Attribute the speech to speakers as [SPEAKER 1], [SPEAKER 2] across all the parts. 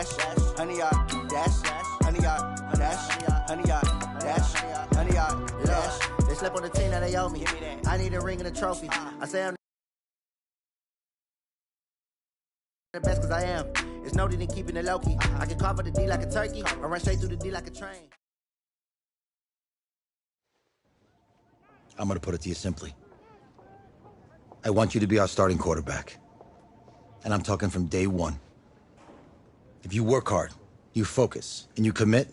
[SPEAKER 1] dash, 100 yard dash, 100 yard dash, 100 yard dash, 100 yard dash.
[SPEAKER 2] They slept on the team that they owe me. I need a ring and a trophy. I say I'm the best cause I am. It's noted in keeping it low-key. I can carve up the D like a turkey or run straight through the D like a train.
[SPEAKER 3] I'm gonna put it to you simply. I want you to be our starting quarterback. And I'm talking from day one. If you work hard, you focus, and you commit,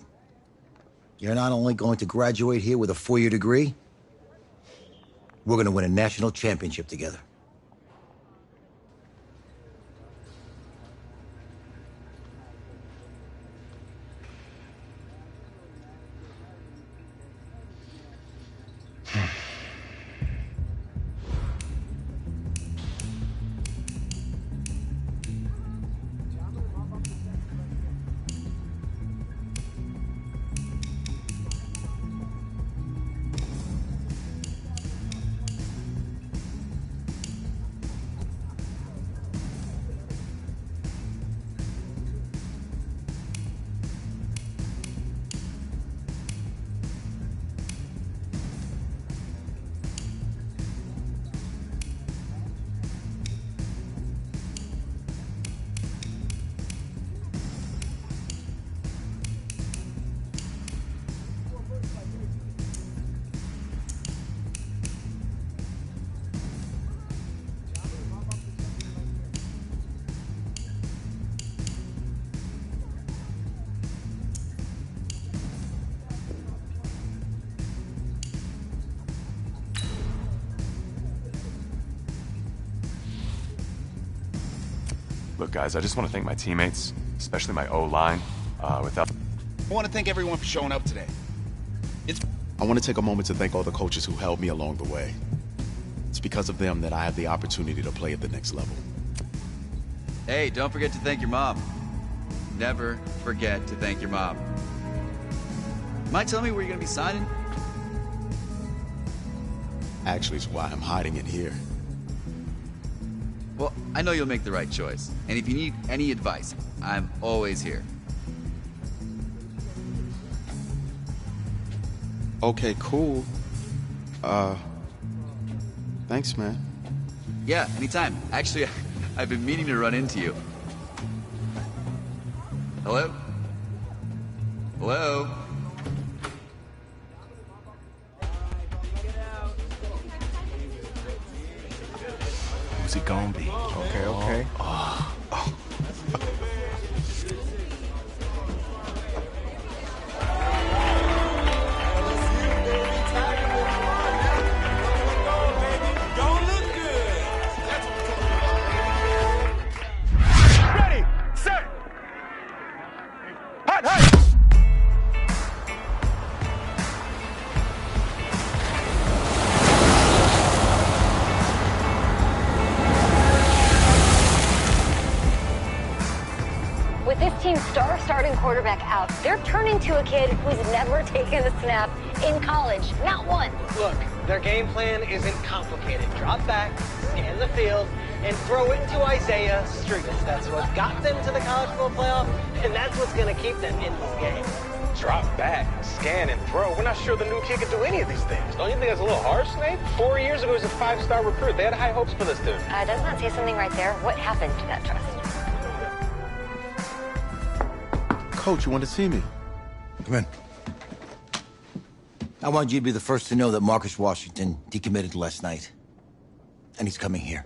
[SPEAKER 3] you're not only going to graduate here with a 4-year degree, we're gonna win a national championship together.
[SPEAKER 4] Look, guys, I just want to thank my teammates, especially my O-line. Without...
[SPEAKER 5] I want to thank everyone for showing up today. I want to take a moment to thank all the coaches who held me along the way. It's because of them that I have the opportunity to play at the next level.
[SPEAKER 6] Hey, don't forget to thank your mom. Never forget to thank your mom. Mind telling me where you're going to be signing?
[SPEAKER 5] Actually, it's why I'm hiding it here.
[SPEAKER 6] Well, I know you'll make the right choice. And if you need any advice, I'm always here.
[SPEAKER 5] Okay, cool. Thanks, man.
[SPEAKER 6] Yeah, anytime. Actually, I've been meaning to run into you. Hello? Hello?
[SPEAKER 4] Who's he gonna be?
[SPEAKER 5] Okay.
[SPEAKER 4] Ready, set, hot, hot.
[SPEAKER 7] With this team's star starting quarterback out, they're turning to a kid who's never taken a snap in college. Not one.
[SPEAKER 8] Look, their game plan isn't complicated. Drop back, scan the field, and throw it to Isaiah Street. That's what got them to the college football playoff, and that's what's going to keep them in this game.
[SPEAKER 9] Drop back, scan, and throw. We're not sure the new kid can do any of these things. Don't you think that's a little harsh, Nate? 4 years ago, he was a 5-star recruit. They had high hopes for this dude.
[SPEAKER 7] Doesn't that say something right there? What happened to that trust?
[SPEAKER 5] Coach, you want to see me?
[SPEAKER 3] Come in. I want you to be the first to know that Marcus Washington decommitted last night. And he's coming here.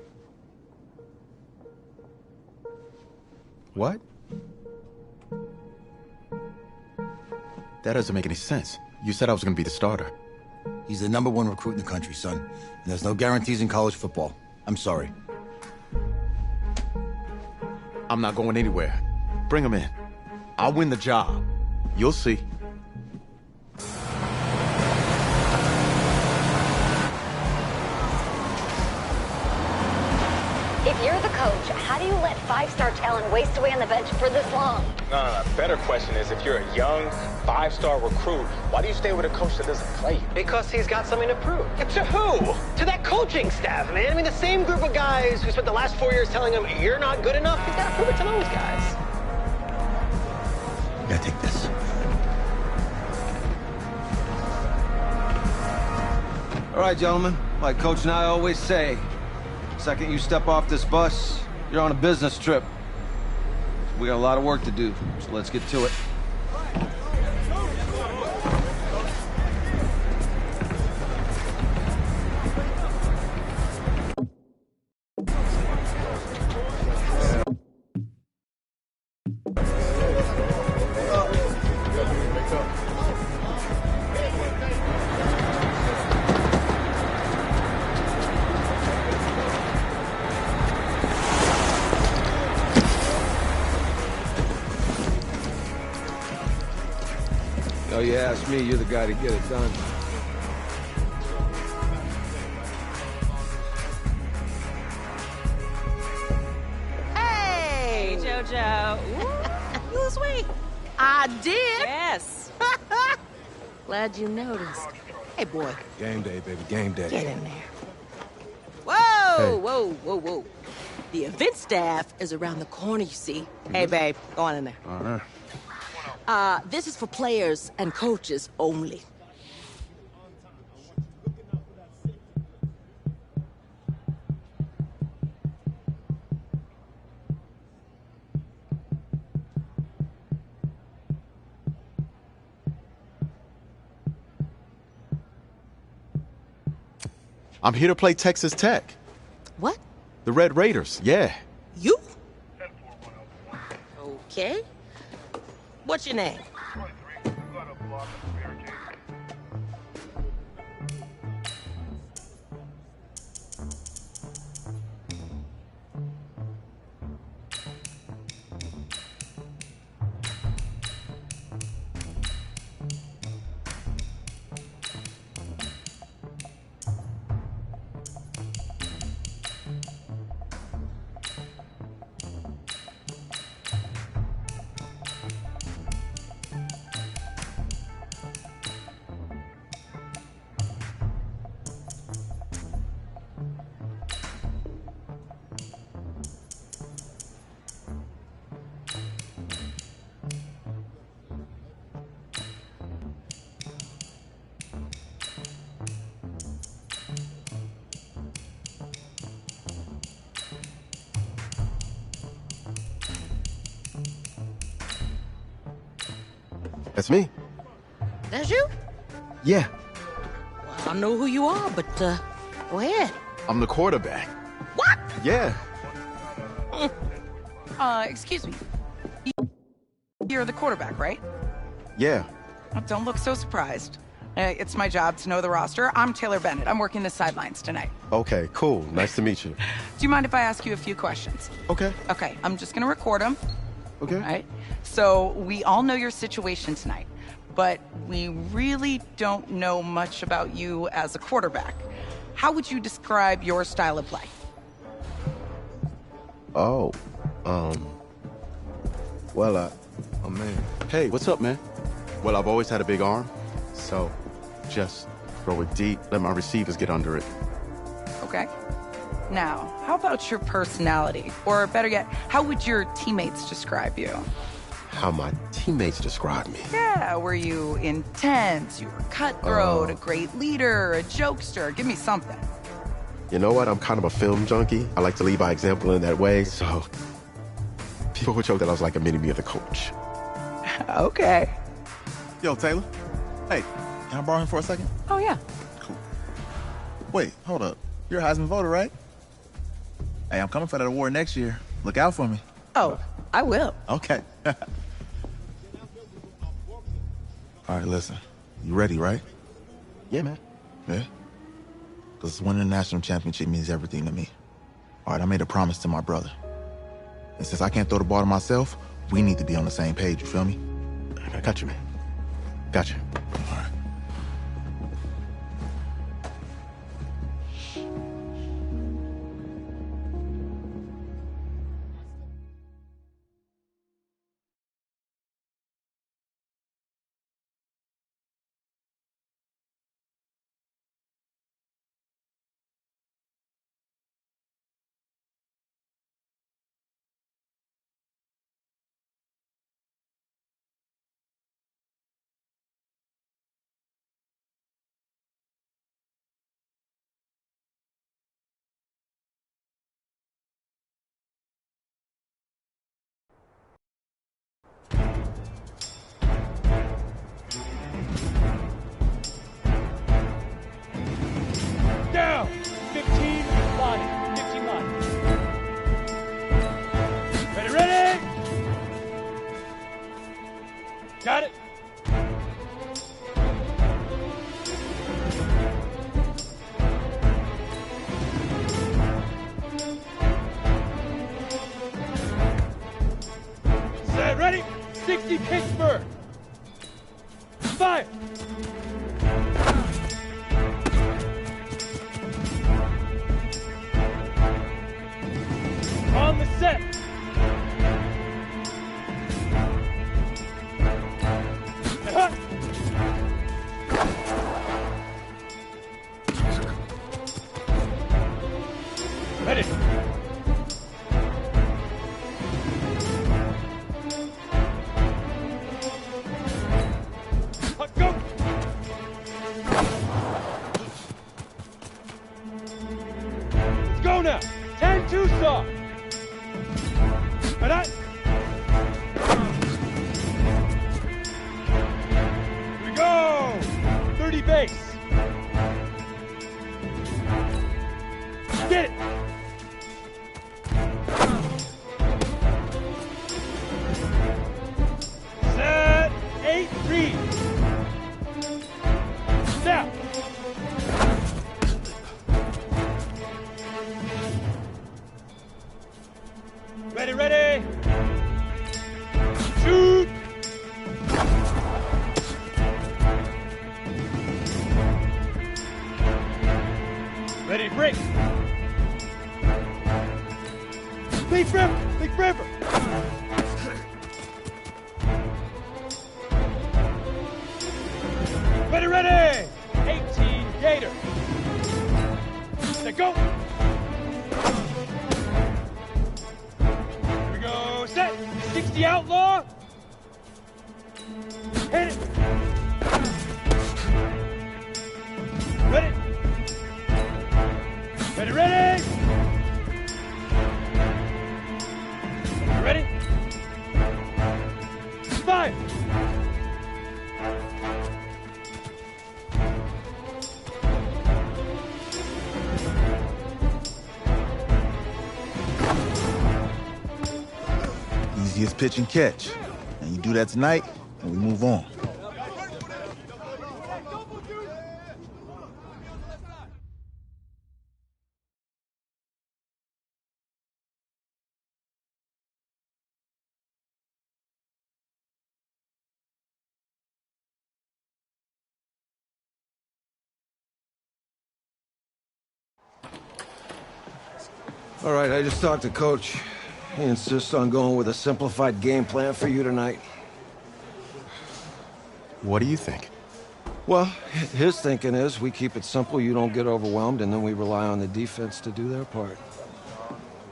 [SPEAKER 5] What? That doesn't make any sense. You said I was going to be the starter.
[SPEAKER 3] He's the #1 recruit in the country, son. And there's no guarantees in college football. I'm sorry.
[SPEAKER 5] I'm not going anywhere. Bring him in. I'll win the job. You'll see.
[SPEAKER 7] If you're the coach, how do you let 5-star talent waste away on the bench for this long?
[SPEAKER 9] No. Better question is, if you're a young 5-star recruit, why do you stay with a coach that doesn't play you?
[SPEAKER 8] Because he's got something to prove. To who? To that coaching staff, man. I mean, the same group of guys who spent the last 4 years telling him, you're not good enough, he's got to prove it to those guys.
[SPEAKER 3] Yeah, take this.
[SPEAKER 10] All right, gentlemen. Like Coach and I always say, second you step off this bus, you're on a business trip. We got a lot of work to do, so let's get to it. Oh, you ask me, you're the guy to get it done.
[SPEAKER 11] Hey, JoJo.
[SPEAKER 12] You lose weight. I did.
[SPEAKER 11] Yes. Glad you noticed.
[SPEAKER 12] Hey, boy.
[SPEAKER 10] Game day, baby, game day.
[SPEAKER 12] Get in there. Whoa, whoa, whoa, whoa. The event staff is around the corner, you see. Hey, babe, go on in there.
[SPEAKER 10] All right.
[SPEAKER 12] This is for players and coaches only.
[SPEAKER 5] I'm here to play Texas Tech.
[SPEAKER 12] What?
[SPEAKER 5] The Red Raiders, yeah.
[SPEAKER 12] You? Okay. What's your name?
[SPEAKER 5] That's me.
[SPEAKER 12] That's you?
[SPEAKER 5] Yeah,
[SPEAKER 12] Well, I don't know who you are, but, go ahead.
[SPEAKER 5] I'm the quarterback.
[SPEAKER 12] What?
[SPEAKER 5] Yeah.
[SPEAKER 11] Excuse me. You're the quarterback, right?
[SPEAKER 5] Yeah.
[SPEAKER 11] Oh, don't look so surprised. It's my job to know the roster. I'm Taylor Bennett. I'm working the sidelines tonight.
[SPEAKER 5] Okay, cool. Nice to meet you.
[SPEAKER 11] Do you mind if I ask you a few questions?
[SPEAKER 5] Okay.
[SPEAKER 11] Okay, I'm just gonna record them.
[SPEAKER 5] Okay.
[SPEAKER 11] All right. So we all know your situation tonight, but we really don't know much about you as a quarterback. How would you describe your style of play?
[SPEAKER 5] Oh, well, oh man. Hey, what's up, man? Well, I've always had a big arm, so just throw it deep, let my receivers get under it.
[SPEAKER 11] Okay. Now, how about your personality? Or better yet, how would your teammates describe you?
[SPEAKER 5] How my teammates describe me.
[SPEAKER 11] Yeah, were you intense? You were cutthroat, a great leader, a jokester? Give me something.
[SPEAKER 5] You know what? I'm kind of a film junkie. I like to lead by example in that way, so people would joke that I was like a mini-me of the coach.
[SPEAKER 11] Okay.
[SPEAKER 13] Yo, Taylor. Hey, can I borrow him for a second?
[SPEAKER 11] Oh, yeah.
[SPEAKER 13] Cool. Wait, hold up. You're a Heisman voter, right? Hey, I'm coming for that award next year. Look out for me.
[SPEAKER 11] Oh, I will.
[SPEAKER 13] Okay. All right, listen. You ready, right?
[SPEAKER 5] Yeah, man.
[SPEAKER 13] Yeah? Because winning the national championship means everything to me. All right, I made a promise to my brother. And since I can't throw the ball to myself, we need to be on the same page, you feel me?
[SPEAKER 5] I got you, man. Got you.
[SPEAKER 13] All right.
[SPEAKER 14] Got it. Set, ready? 60 Pittsburgh. Fire. On the set. Ready. Go. Let's go now. 10-2 saw. Here we go. 30 base. Get it. Set. 8-3. Now. Ready, ready. Shoot. Ready, break. Big forever, big forever. Ready, ready. 18 Gator. Let go. Here we go. Set. 60 Outlaw. Hit it. Ready. Ready, ready. You ready? Fire.
[SPEAKER 13] Easiest pitch and catch. And you do that tonight, and we move on.
[SPEAKER 10] All right, I just talked to Coach. He insists on going with a simplified game plan for you tonight.
[SPEAKER 5] What do you think?
[SPEAKER 10] Well, his thinking is we keep it simple, you don't get overwhelmed, and then we rely on the defense to do their part.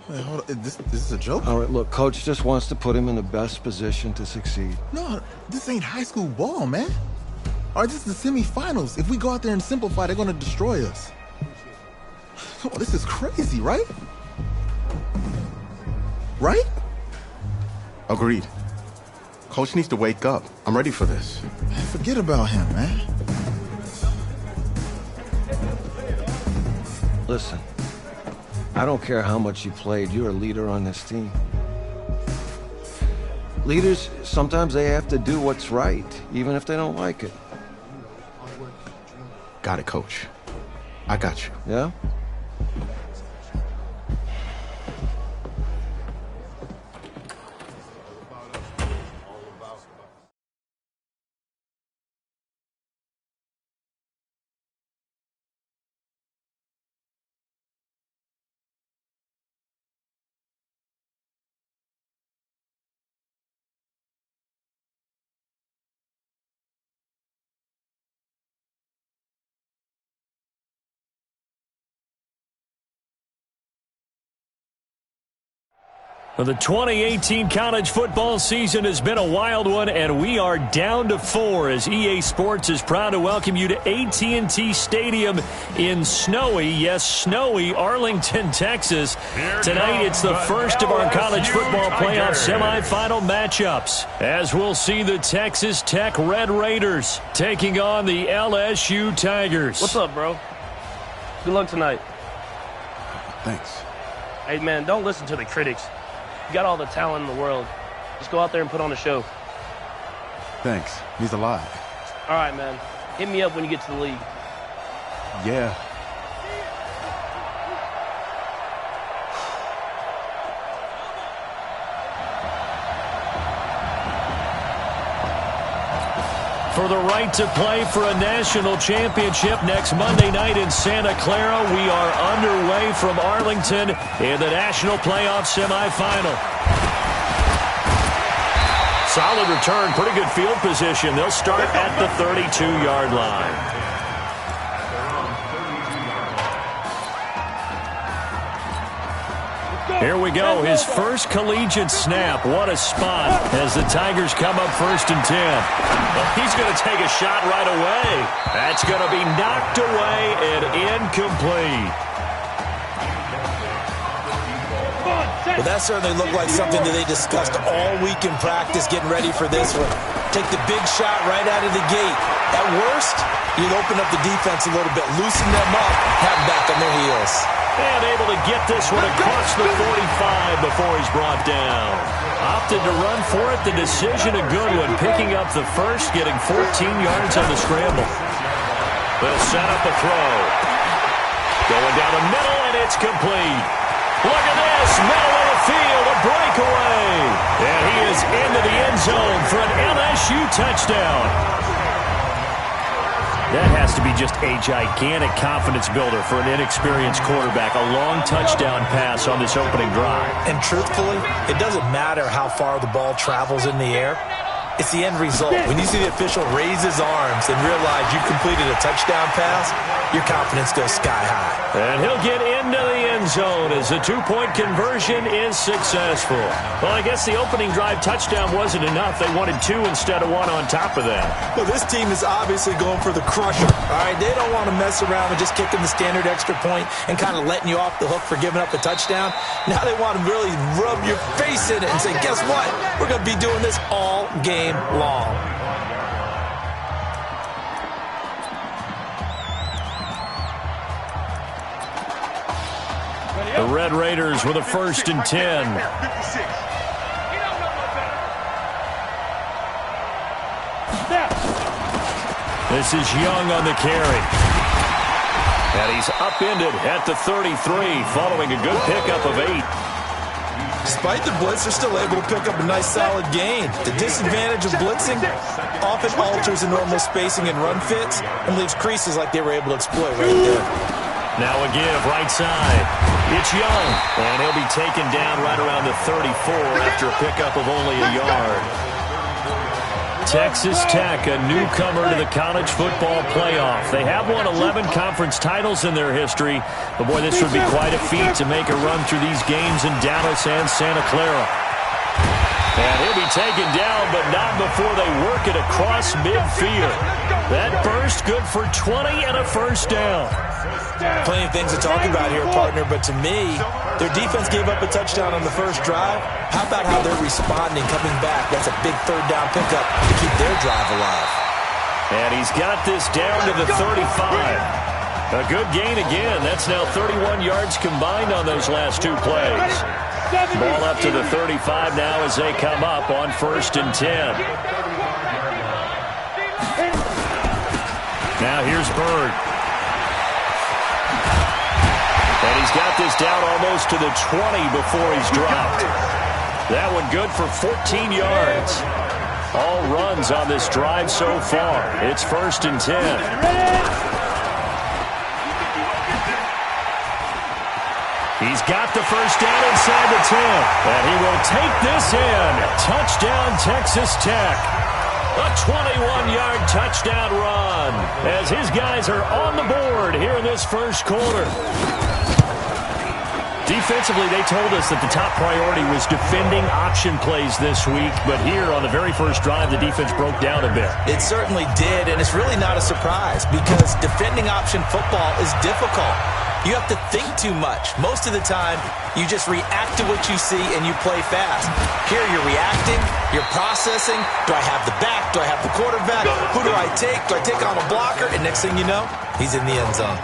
[SPEAKER 13] Wait, hold on. This is a joke?
[SPEAKER 10] All right, look, Coach just wants to put him in the best position to succeed.
[SPEAKER 13] No, this ain't high school ball, man. All right, this is the semifinals. If we go out there and simplify, they're going to destroy us. Oh, this is crazy, right? Right?
[SPEAKER 5] Agreed. Coach needs to wake up. I'm ready for this.
[SPEAKER 13] Man, forget about him, man.
[SPEAKER 10] Listen, I don't care how much you played, you're a leader on this team. Leaders, sometimes they have to do what's right, even if they don't like it.
[SPEAKER 5] Got it, Coach. I got you.
[SPEAKER 10] Yeah?
[SPEAKER 15] Well, the 2018 college football season has been a wild one, and we are down to 4 as EA Sports is proud to welcome you to AT&T Stadium in snowy, yes, snowy Arlington, Texas. Tonight, it's the first of our college football playoff semifinal matchups, as we'll see the Texas Tech Red Raiders taking on the LSU Tigers.
[SPEAKER 16] What's up, bro? Good luck tonight.
[SPEAKER 5] Thanks.
[SPEAKER 16] Hey, man, don't listen to the critics. You got all the talent in the world. Just go out there and put on a show.
[SPEAKER 5] Thanks. Means a lot.
[SPEAKER 16] All right, man. Hit me up when you get to the league.
[SPEAKER 5] Yeah.
[SPEAKER 15] For the right to play for a national championship next Monday night in Santa Clara, we are underway from Arlington in the national playoff semifinal. Solid return, pretty good field position. They'll start at the 32-yard line. Here we go, his first collegiate snap. What a spot as the Tigers come up 1st and 10. Well, he's going to take a shot right away. That's going to be knocked away and incomplete.
[SPEAKER 17] Well, that certainly looked like something that they discussed all week in practice, getting ready for this one. Take the big shot right out of the gate. At worst, you'd open up the defense a little bit, loosen them up, have them back on their heels.
[SPEAKER 15] And able to get this one across the 45 before he's brought down. Opted to run for it. The decision a good one. Picking up the first, getting 14 yards on the scramble. They'll set up a throw. Going down the middle, and it's complete. Look at this. Middle of the field, a breakaway. And he is into the end zone for an LSU touchdown. That has to be just a gigantic confidence builder for an inexperienced quarterback. A long touchdown pass on this opening drive.
[SPEAKER 17] And truthfully, it doesn't matter how far the ball travels in the air. It's the end result. When you see the official raise his arms and realize you completed a touchdown pass, your confidence goes sky high.
[SPEAKER 15] And he'll get into the end zone as the two-point conversion is successful. Well, I guess the opening drive touchdown wasn't enough. They wanted 2 instead of 1 on top of that.
[SPEAKER 17] Well, this team is obviously going for the crusher. All right, they don't want to mess around with just kicking the standard extra point and kind of letting you off the hook for giving up a touchdown. Now they want to really rub your face in it and say, guess what? We're going to be doing this all game long.
[SPEAKER 15] The Red Raiders with a 1st and 10. This is Young on the carry. And he's upended at the 33 following a good pickup of 8.
[SPEAKER 17] Despite the blitz, they're still able to pick up a nice solid gain. The disadvantage of blitzing often alters the normal spacing and run fits and leaves creases like they were able to exploit right there.
[SPEAKER 15] Now a give right side. It's Young, and he'll be taken down right around the 34 after a pickup of only a yard. Texas Tech, a newcomer to the college football playoff. They have won 11 conference titles in their history, but boy, this would be quite a feat to make a run through these games in Dallas and Santa Clara. And he'll be taken down, but not before they work it across midfield. That burst good for 20 and a 1st down.
[SPEAKER 17] Plenty of things to talk about here, partner, but to me, their defense gave up a touchdown on the first drive. How about how they're responding, coming back? That's a big 3rd down pickup to keep their drive alive.
[SPEAKER 15] And he's got this down to the 35. A good gain again. That's now 31 yards combined on those last 2 plays. Ball up to the 35 now as they come up on 1st and 10. Now here's Bird. And he's got this down almost to the 20 before he's dropped. That one good for 14 yards. All runs on this drive so far. It's 1st and 10. He's got the 1st down inside the 10. And he will take this in. Touchdown, Texas Tech. A 21-yard touchdown run as his guys are on the board here in this 1st quarter. Defensively, they told us that the top priority was defending option plays this week, but here on the very first drive, the defense broke down a bit.
[SPEAKER 17] It certainly did, and it's really not a surprise because defending option football is difficult. You have to think too much. Most of the time, you just react to what you see and you play fast. Here you're reacting, you're processing. Do I have the back? Do I have the quarterback? Who do I take? Do I take on a blocker? And next thing you know, he's in the end zone.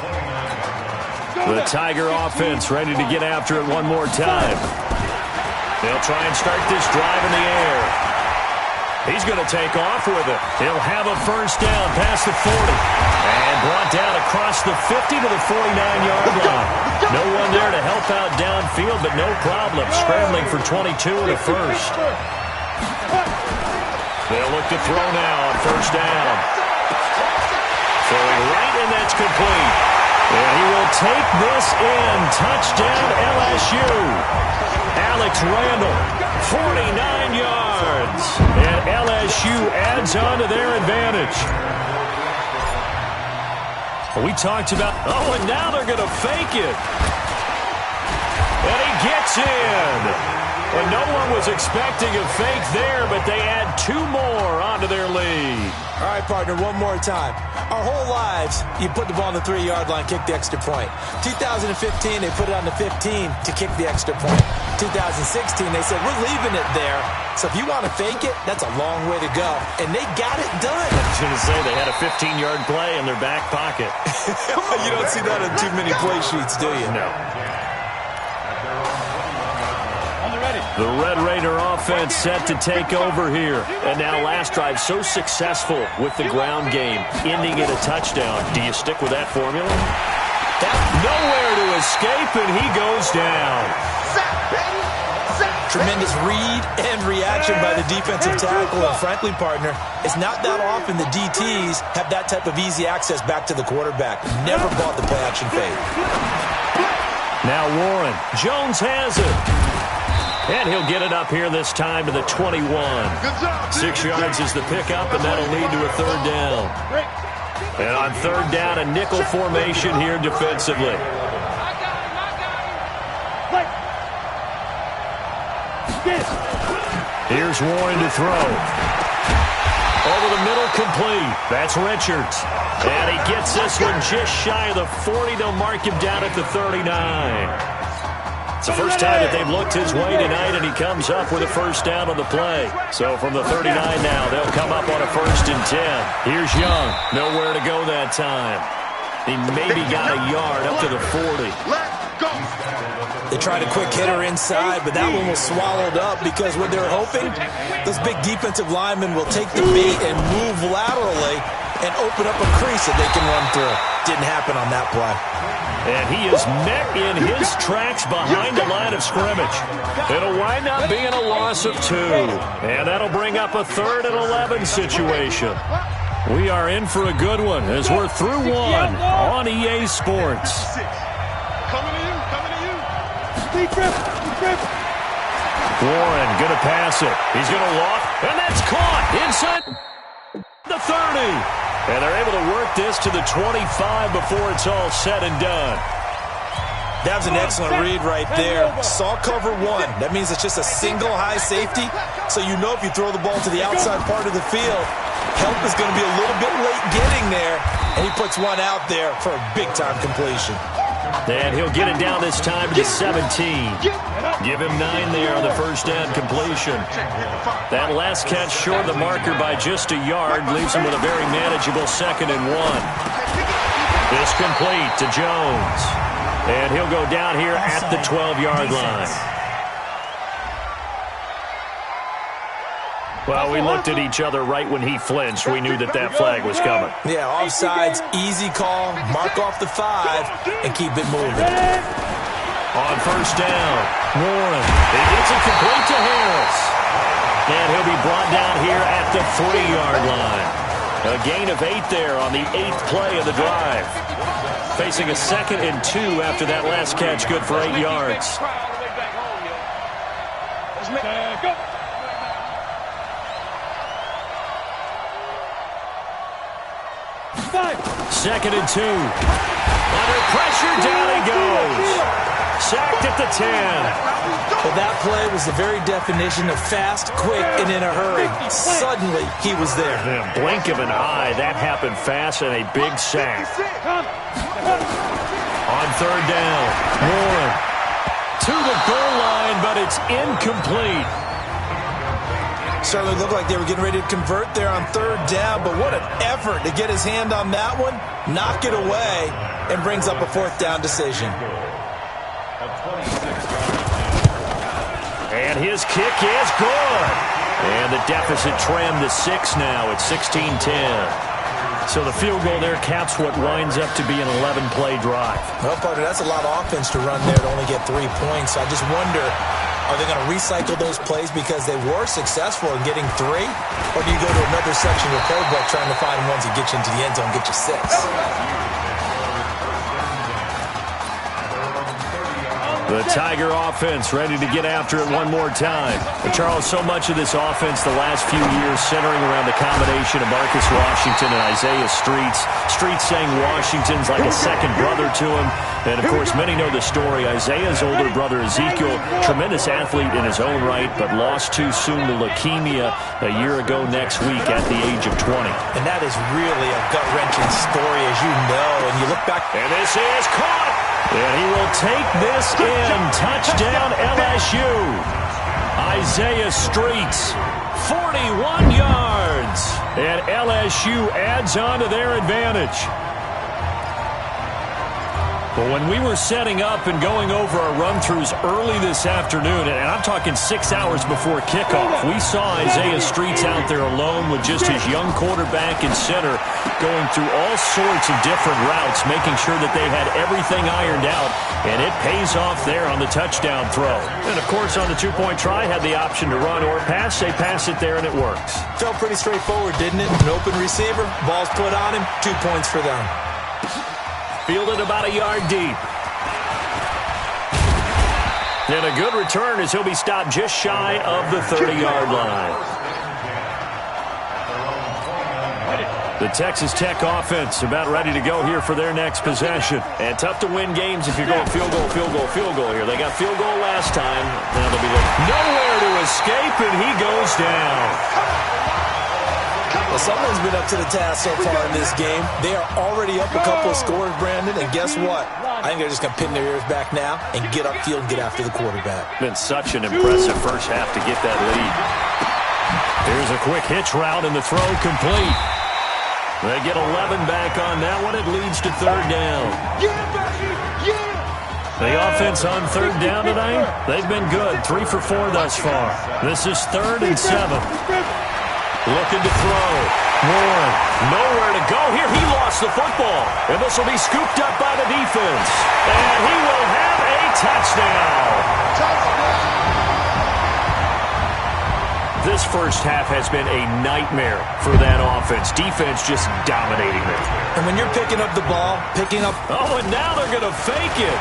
[SPEAKER 15] The Tiger offense ready to get after it one more time. They'll try and start this drive in the air. He's going to take off with it. He'll have a first down past the 40. And brought down across the 50 to the 49-yard line. No one there to help out downfield, but no problem. Scrambling for 22 in the first. They'll look to throw now on first down. Throwing right, and that's complete. And he will take this in. Touchdown, LSU. Alex Randall, 49 yards. And LSU adds on to their advantage. We talked about, and now they're going to fake it. And he gets in. And no one was expecting a fake there, but they add 2 more onto their lead.
[SPEAKER 17] All right, partner, one more time. Our whole lives, you put the ball on the 3-yard line, kick the extra point. 2015, they put it on the 15 to kick the extra point. 2016, they said, we're leaving it there. So if you want to fake it, that's a long way to go. And they got it done.
[SPEAKER 15] I was going to say, they had a 15-yard play in their back pocket.
[SPEAKER 17] You don't see that on too many play sheets, do you?
[SPEAKER 15] No. The Red Raider offense set to take over here. And now last drive so successful with the ground game, ending in a touchdown. Do you stick with that formula? Nowhere to escape, and he goes down.
[SPEAKER 17] Tremendous read and reaction by the defensive tackle. And frankly, partner, it's not that often the DTs have that type of easy access back to the quarterback. Never bought the play-action fade.
[SPEAKER 15] Now Warren. Jones has it. And he'll get it up here this time to the 21. 6 yards is the pickup, and that'll lead to a third down. And on third down, a nickel formation here defensively. Here's Warren to throw. Over the middle, complete. That's Richards. And he gets this one just shy of the 40. They'll mark him down at the 39. It's the first time that they've looked his way tonight, and he comes up with a first down on the play. So from the 39 now, they'll come up on a 1st and 10. Here's Young. Nowhere to go that time. He maybe got a yard up to the 40.
[SPEAKER 17] They tried a quick hitter inside, but that one was swallowed up because what they're hoping, those big defensive linemen will take the bait and move laterally and open up a crease that they can run through. Didn't happen on that play.
[SPEAKER 15] And he is met in his tracks behind the line of scrimmage. It'll wind up being a loss of 2. And that'll bring up a 3rd and 11 situation. We are in for a good one as we're through 1 on EA Sports.
[SPEAKER 14] Coming to you.
[SPEAKER 15] Warren going to pass it. He's going to walk, and that's caught inside the 30. And they're able to work this to the 25 before it's all said and done.
[SPEAKER 17] That was an excellent read right there. Saw cover 1. That means it's just a single high safety. So you know if you throw the ball to the outside part of the field, help is going to be a little bit late getting there. And he puts one out there for a big-time completion.
[SPEAKER 15] And he'll get it down this time to the 17. Give him 9 there on the first down completion. That last catch short of the marker by just a yard leaves him with a very manageable 2nd and 1. This complete to Jones. And he'll go down here at the 12-yard line. Well, we looked at each other right when he flinched. We knew that that flag was coming.
[SPEAKER 17] Yeah, offsides, easy call, mark off the 5, and keep it moving.
[SPEAKER 15] On first down, Warren. He gets it complete to Harris. And he'll be brought down here at the 3-yard line. A gain of 8 there on the 8th play of the drive. Facing a 2nd and 2 after that last catch, good for 8 yards. Second and 2. Under pressure, down he goes. Sacked at the 10.
[SPEAKER 17] Well, that play was the very definition of fast, quick, and in a hurry. Suddenly, he was there.
[SPEAKER 15] In a blink of an eye, that happened fast and a big sack. On third down, Warren to the goal line, but it's incomplete.
[SPEAKER 17] Certainly looked like they were getting ready to convert there on third down, but what an effort to get his hand on that one, knock it away, and brings up a 4th down decision.
[SPEAKER 15] And his kick is good. And the deficit trimmed to 6 now. It's 16-10. So the field goal there caps what winds up to be an 11-play drive.
[SPEAKER 17] Well, partner, that's a lot of offense to run there to only get 3 points. I just wonder, are they going to recycle those plays because they were successful in getting 3? Or do you go to another section of the playbook trying to find ones that get you into the end zone and get you 6?
[SPEAKER 15] The Tiger offense ready to get after it one more time. And Charles, so much of this offense the last few years centering around the combination of Marcus Washington and Isaiah Streets. Streets saying Washington's like a second brother to him. And, of course, many know the story. Isaiah's older brother, Ezekiel, tremendous athlete in his own right, but lost too soon to leukemia a year ago next week at the age of 20.
[SPEAKER 17] And that is really a gut-wrenching story, as you know. And you look back.
[SPEAKER 15] And this is caught. And he will take this in. Touchdown, LSU. Isaiah Streets, 41 yards. And LSU adds on to their advantage. But when we were setting up and going over our run-throughs early this afternoon, and I'm talking 6 hours before kickoff, we saw Isaiah Streets out there alone with just his young quarterback and center going through all sorts of different routes, making sure that they had everything ironed out, and it pays off there on the touchdown throw. And, of course, on the two-point try, had the option to run or pass. They pass it there, and it works.
[SPEAKER 17] Felt pretty straightforward, didn't it? An open receiver, ball's put on him, 2 points for them.
[SPEAKER 15] Fielded about a yard deep. And a good return as he'll be stopped just shy of the 30-yard line. The Texas Tech offense about ready to go here for their next possession. And tough to win games if you're going field goal, field goal, field goal here. They got field goal last time. Now they'll be nowhere to escape, and he goes down.
[SPEAKER 17] Well, someone's been up to the task so far in this game. They are already up a couple of scores, Brandon, and guess what? I think they're just going to pin their ears back now and get upfield and get after the quarterback.
[SPEAKER 15] Been such an impressive first half to get that lead. Here's a quick hitch route, and the throw complete. They get 11 back on that one. It leads to third down. The offense on third down tonight, they've been good. 3 for 4 thus far. This is 3rd and 7. Looking to throw. Warren, nowhere to go here. He lost the football. And this will be scooped up by the defense. And he will have a touchdown. This first half has been a nightmare for that offense. Defense just dominating them.
[SPEAKER 17] And when you're picking up the ball, picking up...
[SPEAKER 15] Oh, and now they're going to fake it.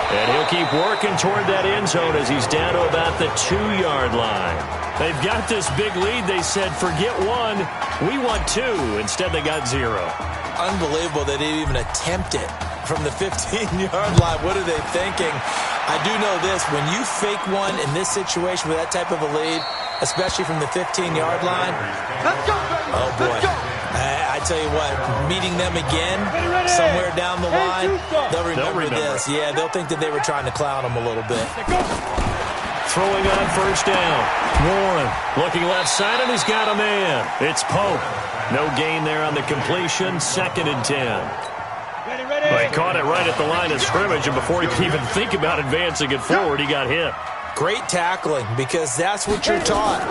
[SPEAKER 15] And he'll keep working toward that end zone as he's down to about the 2-yard line. They've got this big lead. They said, forget 1, we want 2. Instead, they got 0.
[SPEAKER 17] Unbelievable that they even attempt it from the 15-yard line. What are they thinking? I do know this. When you fake one in this situation with that type of a lead, especially from the 15-yard line, oh, boy. I tell you what, meeting them again somewhere down the line, they'll remember this. Yeah, they'll think that they were trying to clown them a little bit.
[SPEAKER 15] Throwing on first down. Warren looking left side, and he's got a man. It's Pope. No gain there on the completion. 2nd and 10. They caught it right at the line of scrimmage, and before he could even think about advancing it forward, he got hit.
[SPEAKER 17] Great tackling, because that's what you're taught.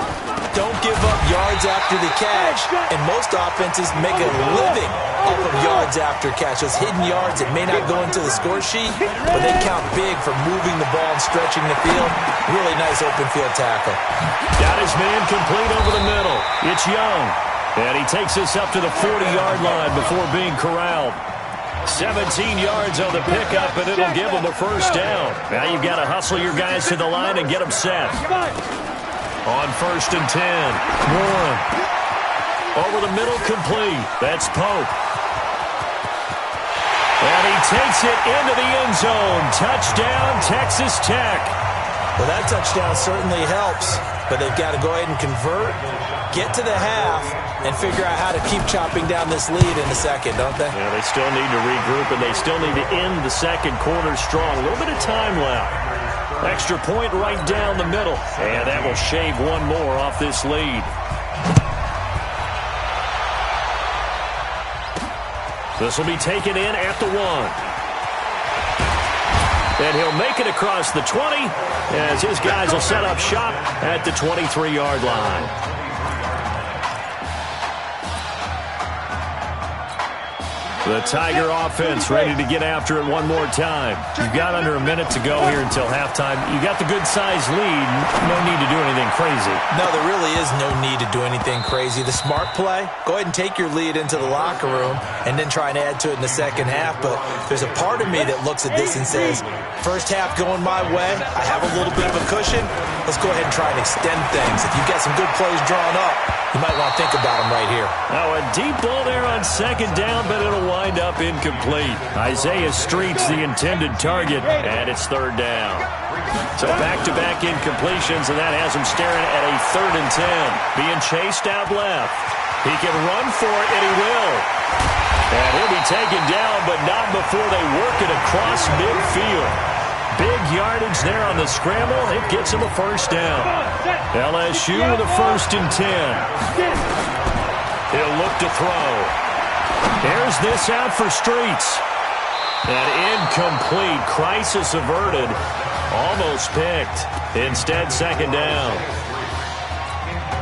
[SPEAKER 17] Don't give up yards after the catch. And most offenses make a living off of yards after catch. Those hidden yards that may not go into the score sheet, but they count big for moving the ball and stretching the field. Really nice open field tackle.
[SPEAKER 15] Got his man complete over the middle. It's Young. And he takes this up to the 40-yard line before being corralled. 17 yards on the pickup, and it'll give them a first down. Now you've got to hustle your guys to the line and get them set. On 1st and 10, Warren. Over the middle, complete. That's Pope. And he takes it into the end zone. Touchdown, Texas Tech.
[SPEAKER 17] Well, that touchdown certainly helps, but they've got to go ahead and convert, get to the half, and figure out how to keep chopping down this lead in the second, don't they?
[SPEAKER 15] Yeah, they still need to regroup, and they still need to end the second quarter strong. A little bit of time left. Extra point right down the middle, and that will shave one more off this lead. This will be taken in at the 1. And he'll make it across the 20 as his guys will set up shop at the 23-yard line. The Tiger offense ready to get after it one more time. You've got under a minute to go here until halftime. You got the good-sized lead. No need to do anything crazy.
[SPEAKER 17] No, there really is no need to do anything crazy. The smart play, go ahead and take your lead into the locker room and then try and add to it in the second half. But there's a part of me that looks at this and says, first half going my way, I have a little bit of a cushion. Let's go ahead and try and extend things. If you've got some good plays drawn up, you might want to think about them right here.
[SPEAKER 15] Now a deep ball there on second down, but it'll wind up incomplete. Isaiah Street's the intended target, and it's third down. So back-to-back incompletions, and that has him staring at a 3rd and 10. Being chased out left. He can run for it, and he will. And he'll be taken down, but not before they work it across midfield. Big yardage there on the scramble. It gets him a first down. LSU with a 1st and 10. He'll look to throw. Here's this out for Streets. An incomplete. Crisis averted. Almost picked. Instead, second down.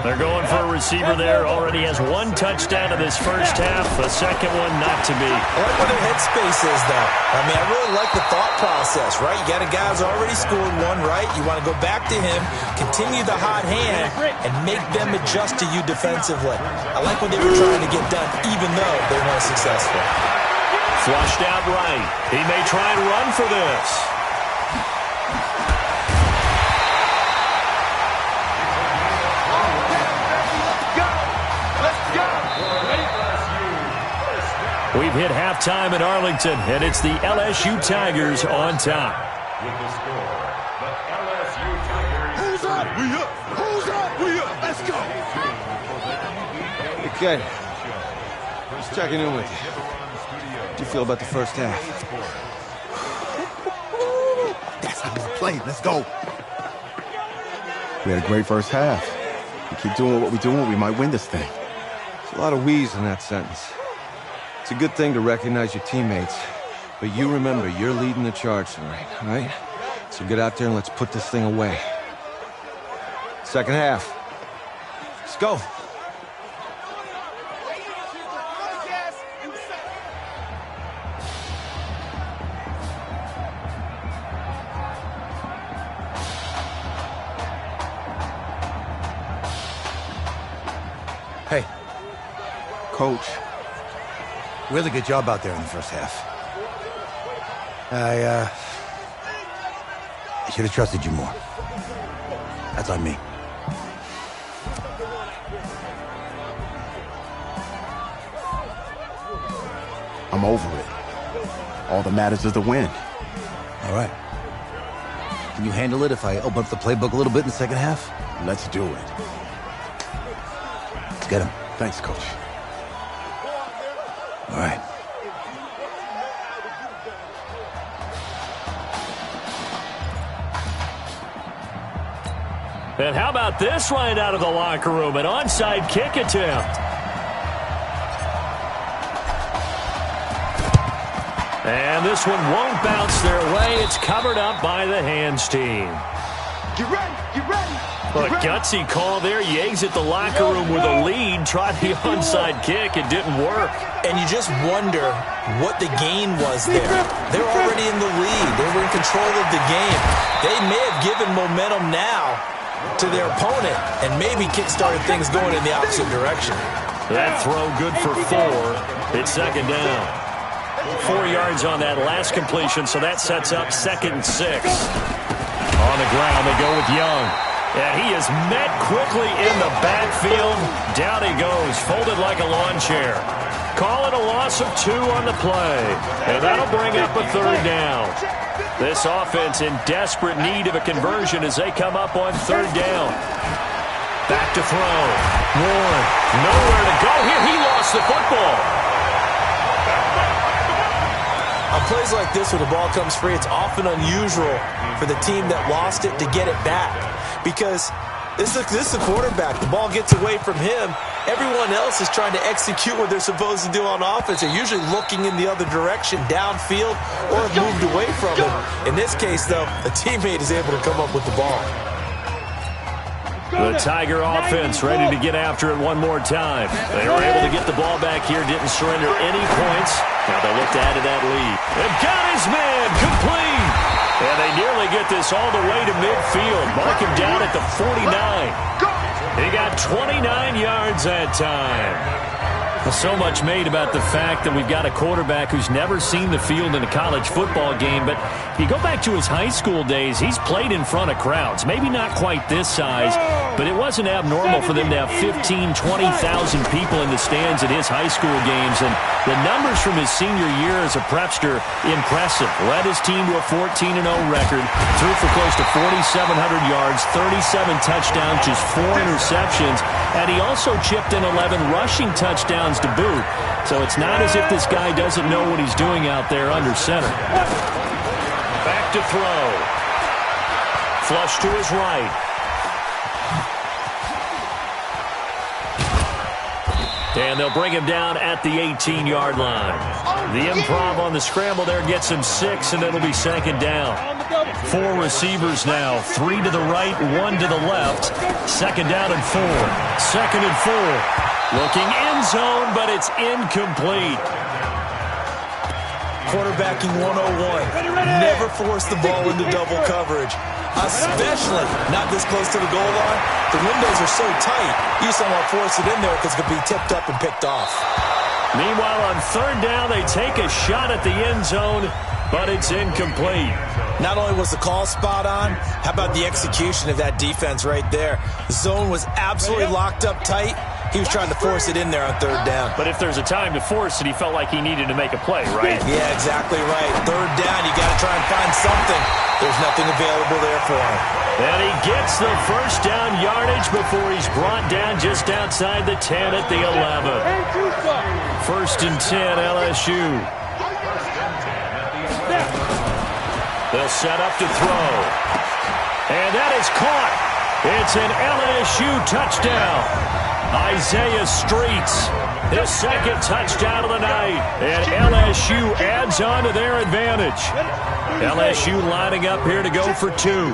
[SPEAKER 15] They're going for a receiver there. Already has 1 touchdown in this first half. A second one not to be.
[SPEAKER 17] I like where their headspace is, though. I mean, I really like the thought process, right? You got a guy who's already scored 1, right? You want to go back to him, continue the hot hand, and make them adjust to you defensively. I like what they were trying to get done, even though they weren't successful.
[SPEAKER 15] Flushed out right. He may try and run for this. We've hit halftime in Arlington, and it's the LSU Tigers on top.
[SPEAKER 14] With the score, the LSU Tigers. Who's up? We up. Who's up? We up. Let's go.
[SPEAKER 10] Hey, kid. Just checking in with you. How do you feel about the first half?
[SPEAKER 13] That's how we play. Let's go. We had a great first half. We keep doing what we're doing, we might win this thing.
[SPEAKER 10] There's a lot of we's in that sentence. It's a good thing to recognize your teammates, but you remember you're leading the charge tonight, all right? So get out there and let's put this thing away. Second half. Let's go.
[SPEAKER 3] Hey.
[SPEAKER 13] Coach.
[SPEAKER 3] Really good job out there in the first half. I should have trusted you more. That's on me.
[SPEAKER 13] I'm over it. All that matters is the win.
[SPEAKER 3] All right. Can you handle it if I open up the playbook a little bit in the second half?
[SPEAKER 13] Let's do it.
[SPEAKER 3] Let's get him.
[SPEAKER 13] Thanks, Coach.
[SPEAKER 3] All right.
[SPEAKER 15] And how about this right out of the locker room? An onside kick attempt. And this one won't bounce their way. It's covered up by the hands team.
[SPEAKER 14] Get ready. Get ready.
[SPEAKER 15] Well, a gutsy call there. You exit the locker room with a lead. Tried the onside kick. It didn't work.
[SPEAKER 17] And you just wonder what the gain was there. They're already in the lead. They were in control of the game. They may have given momentum now to their opponent and maybe kick-started things going in the opposite direction.
[SPEAKER 15] That throw good for 4. It's second down. 4 yards on that last completion, so that sets up 2nd and 6. On the ground, they go with Young. And he is met quickly in the backfield. Down he goes, folded like a lawn chair. Call it a loss of 2 on the play. And that'll bring up a 3rd down. This offense in desperate need of a conversion as they come up on 3rd down. Back to throw. Warren, nowhere to go here. He lost the football.
[SPEAKER 17] On plays like this where the ball comes free, it's often unusual for the team that lost it to get it back. Because this is a quarterback. The ball gets away from him, everyone else is trying to execute what they're supposed to do on offense. They're usually looking in the other direction, downfield, or have moved away from it. In this case, though, a teammate is able to come up with the ball.
[SPEAKER 15] The Tiger offense ready to get after it one more time. They were able to get the ball back here, didn't surrender any points. Now they look to add to that lead. They've got his man, complete. And they nearly get this all the way to midfield. Mark him down at the 49. He got 29 yards that time. So much made about the fact that we've got a quarterback who's never seen the field in a college football game. But if you go back to his high school days, he's played in front of crowds. Maybe not quite this size, but it wasn't abnormal for them to have 15,000, 20,000 people in the stands at his high school games. And the numbers from his senior year as a prepster, impressive. Led his team to a 14-0 record, threw for close to 4,700 yards, 37 touchdowns, just 4 interceptions, and he also chipped in 11 rushing touchdowns to boot. So it's not as if this guy doesn't know what he's doing out there under center. Back to throw. Flush to his right. And they'll bring him down at the 18-yard line. The improv on the scramble there gets him 6, and it'll be second down. 4 receivers now, 3 to the right, 1 to the left. Second down and 4. Second and 4. Looking end zone, but it's incomplete.
[SPEAKER 17] Quarterbacking 101. Never force the ball into double coverage, especially not this close to the goal line. The windows are so tight, you just don't want to force it in there because it could be tipped up and picked off.
[SPEAKER 15] Meanwhile, on third down, they take a shot at the end zone, but it's incomplete.
[SPEAKER 17] Not only was the call spot on, how about the execution of that defense right there? The zone was absolutely locked up tight. He was trying to force it in there on third down.
[SPEAKER 15] But if there's a time to force it, he felt like he needed to make a play, right?
[SPEAKER 17] Yeah, exactly right. Third down, you got to try and find something. There's nothing available there for him.
[SPEAKER 15] And he gets the first down yardage before he's brought down just outside the 10 at the 11. First and 10, LSU. They'll set up to throw. And that is caught. It's an LSU touchdown. Isaiah Streets, his second touchdown of the night, and LSU adds on to their advantage. LSU lining up here to go for 2. You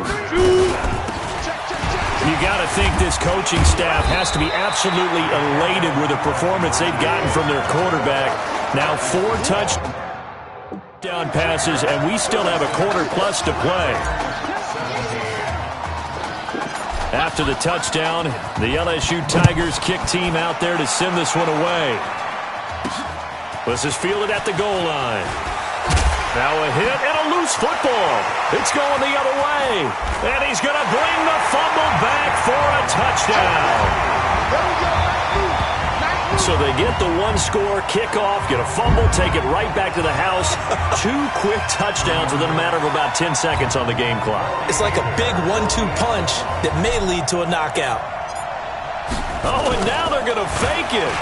[SPEAKER 15] got to think this coaching staff has to be absolutely elated with the performance they've gotten from their quarterback. Now 4 touchdown passes, and we still have a quarter plus to play. After the touchdown, the LSU Tigers kick team out there to send this one away. This is fielded at the goal line. Now a hit and a loose football. It's going the other way. And he's going to bring the fumble back for a touchdown. So they get the 1-score kickoff, get a fumble, take it right back to the house. 2 quick touchdowns within a matter of about 10 seconds on the game clock.
[SPEAKER 17] It's like a big 1-2 punch that may lead to a knockout.
[SPEAKER 15] Oh, and now they're going to fake it.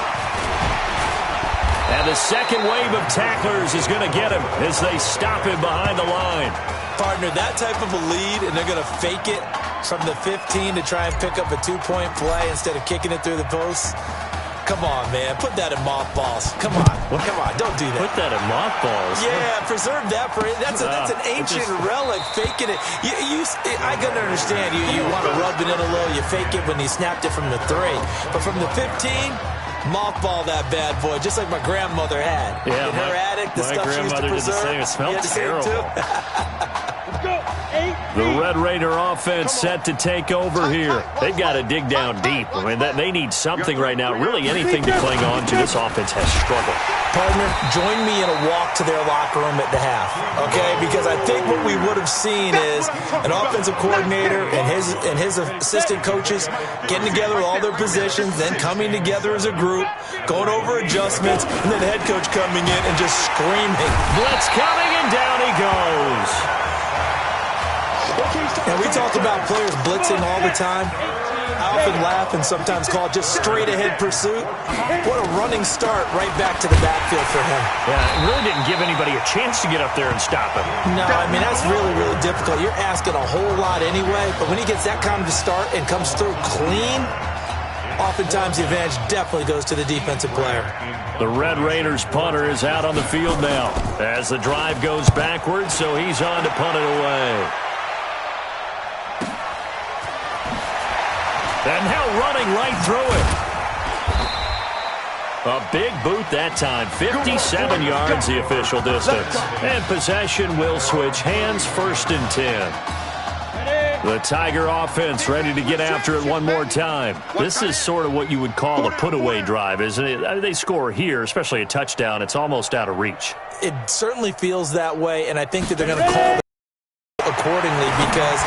[SPEAKER 15] And the second wave of tacklers is going to get him as they stop him behind the line.
[SPEAKER 17] Partner, that type of a lead, and they're going to fake it from the 15 to try and pick up a 2-point play instead of kicking it through the post. Come on, man. Put that in mothballs. Come on. Come on. Don't do that.
[SPEAKER 15] Put that in mothballs?
[SPEAKER 17] Yeah, preserve that for it. That's an ancient relic. Faking it. I can understand. You want to rub it in a little. You fake it when you snapped it from the 3. But from the 15, mothball that bad boy, just like my grandmother had.
[SPEAKER 15] Yeah,
[SPEAKER 17] in her attic, the stuff she used to preserve.
[SPEAKER 15] Did the same. It smelled terrible.
[SPEAKER 14] The
[SPEAKER 15] Red Raider offense set to take over here. They've got to dig down deep. I mean, they need something right now. Really anything to cling on to. This offense has struggled.
[SPEAKER 17] Partner, join me in a walk to their locker room at the half, okay? Because I think what we would have seen is an offensive coordinator and his assistant coaches getting together with all their positions, then coming together as a group, going over adjustments, and then the head coach coming in and just screaming.
[SPEAKER 15] Blitz coming, and down he goes.
[SPEAKER 17] And we talk about players blitzing all the time. I often laugh and sometimes call it just straight-ahead pursuit. What a running start right back to the backfield for him.
[SPEAKER 15] Yeah, it really didn't give anybody a chance to get up there and stop him.
[SPEAKER 17] No, I mean, that's really, really difficult. You're asking a whole lot anyway, but when he gets that kind of a start and comes through clean, oftentimes the advantage definitely goes to the defensive player.
[SPEAKER 15] The Red Raiders punter is out on the field now as the drive goes backwards, so he's on to punt it away. And now running right through it. A big boot that time. 57 yards the official distance. And possession will switch hands, 1st and 10. The Tiger offense ready to get after it one more time. This is sort of what you would call a put-away drive, isn't it? They score here, especially a touchdown. It's almost out of reach.
[SPEAKER 17] It certainly feels that way, and I think that they're going to call it accordingly because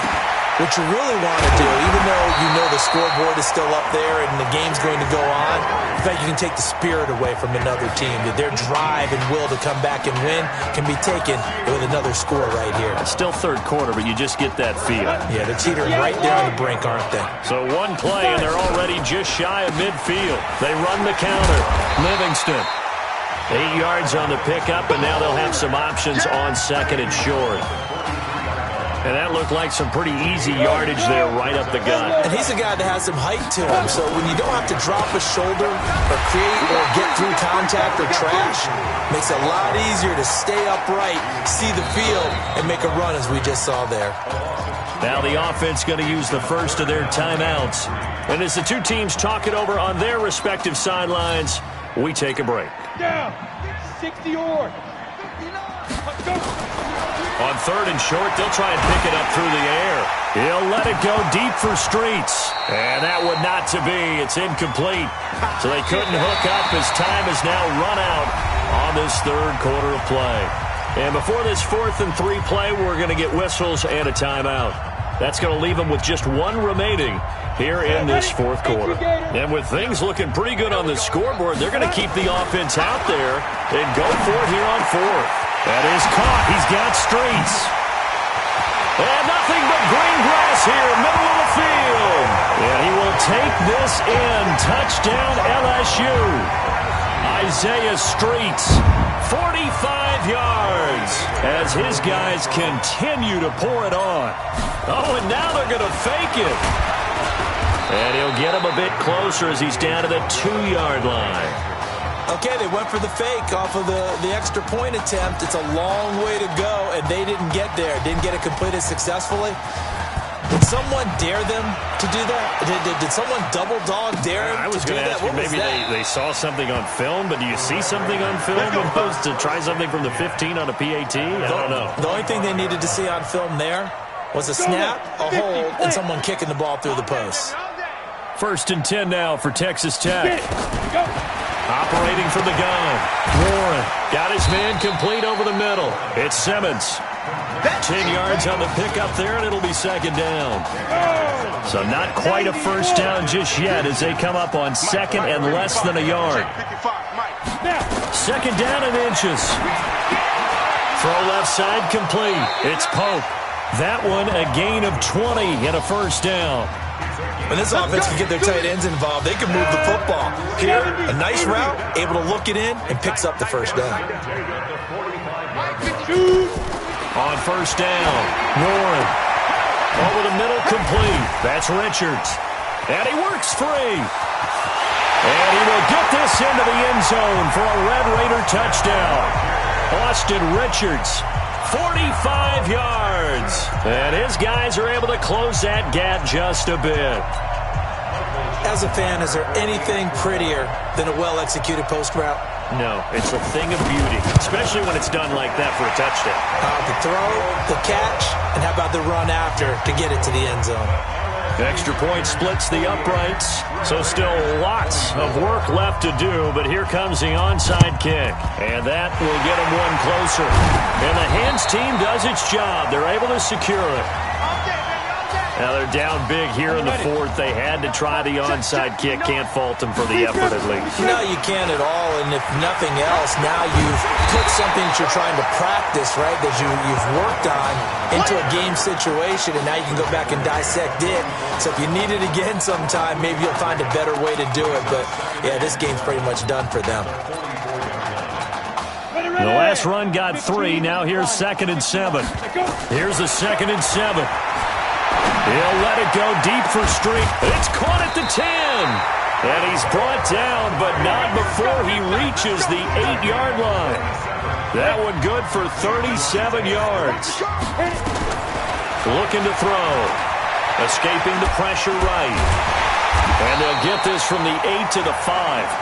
[SPEAKER 17] what you really want to do, even though you know the scoreboard is still up there and the game's going to go on, in fact, you can take the spirit away from another team. That their drive and will to come back and win can be taken with another score right here.
[SPEAKER 15] It's still 3rd quarter, but you just get that feel.
[SPEAKER 17] Yeah, they're teetering right there on the brink, aren't they?
[SPEAKER 15] So one play, and they're already just shy of midfield. They run the counter. Livingston. 8 yards on the pickup, and now they'll have some options on 2nd and short. And that looked like some pretty easy yardage there right up the gut.
[SPEAKER 17] And he's a guy that has some height to him, so when you don't have to drop a shoulder or create or get through contact or trash, makes it a lot easier to stay upright, see the field, and make a run as we just saw there.
[SPEAKER 15] Now the offense going to use the first of their timeouts. And as the two teams talk it over on their respective sidelines, we take a break.
[SPEAKER 14] Down, 60 or. Let's go.
[SPEAKER 15] On 3rd and short, they'll try and pick it up through the air. He'll let it go deep for Streets. And that would not to be. It's incomplete. So they couldn't hook up as time has now run out on this 3rd quarter of play. And before this 4th and 3 play, we're going to get whistles and a timeout. That's going to leave them with just one remaining here in this 4th quarter. And with things looking pretty good on the scoreboard, they're going to keep the offense out there and go for it here on 4th. That is caught. He's got Streets. And nothing but green grass here, middle of the field. And he will take this in. Touchdown LSU. Isaiah Streets, 45 yards as his guys continue to pour it on. Oh, and now they're going to fake it. And he'll get him a bit closer as he's down to the 2-yard line.
[SPEAKER 17] Okay, they went for the fake off of the extra point attempt. It's a long way to go, and they didn't get there. Didn't get it completed successfully. Did someone dare them to do that? Did someone double dog dare them
[SPEAKER 15] I was
[SPEAKER 17] to do
[SPEAKER 15] going to
[SPEAKER 17] that?
[SPEAKER 15] ask you, maybe they saw something on film, but do you see something on film opposed to try something from the 15 on a PAT? I don't know.
[SPEAKER 17] The only thing they needed to see on film there was a snap, a hold, and someone kicking the ball through the post.
[SPEAKER 15] 1st and 10 now for Texas Tech. Operating from the gun. Warren got his man complete over the middle. It's Simmons. 10 yards on the pickup there, and it'll be 2nd down. So not quite a 1st down just yet as they come up on 2nd and less than a yard. 2nd down and inches. Throw left side complete. It's Pope. That one a gain of 20 and a 1st down.
[SPEAKER 17] When this offense can get their tight ends involved, they can move the football. Here, a nice route, able to look it in, and picks up the 1st down.
[SPEAKER 15] On 1st down, Warren. Over the middle, complete. That's Richards. And he works free. And he will get this into the end zone for a Red Raider touchdown. Austin Richards, 45 yards. And his guys are able to close that gap just a bit.
[SPEAKER 17] As a fan, is there anything prettier than a well-executed post route?
[SPEAKER 15] No, it's a thing of beauty, especially when it's done like that for a touchdown.
[SPEAKER 17] The throw, the catch, and how about the run after to get it to the end zone?
[SPEAKER 15] Extra point splits the uprights, so still lots of work left to do, but here comes the onside kick, and that will get them one closer. And the hands team does its job. They're able to secure it. Now they're down big here in the 4th. They had to try the onside kick. Can't fault them for the effort at least.
[SPEAKER 17] No, you can't at all. And if nothing else, now you've put something that you're trying to practice, right, that you've worked on into a game situation, and now you can go back and dissect it. So if you need it again sometime, maybe you'll find a better way to do it. But, yeah, this game's pretty much done for them.
[SPEAKER 15] The last run got 3. Now here's 2nd and 7. Here's the 2nd and 7. He'll let it go deep for Street. It's caught at the 10. And he'll get this into the end zone for a Red Raider touchdown. Austin Richards, 45 yards. And his guys are able to close that gap just a bit. As a fan, is there anything prettier than a well-executed post route? No, it's a thing of beauty, especially when it's done like that for a touchdown.
[SPEAKER 17] The throw, the catch, and how about the run after to get it to the end zone?
[SPEAKER 15] And he's brought down, but not before he reaches the 8-yard line. That one good for 37 yards. Looking to throw. Escaping the pressure right. And they'll get this from the 8 to the 5.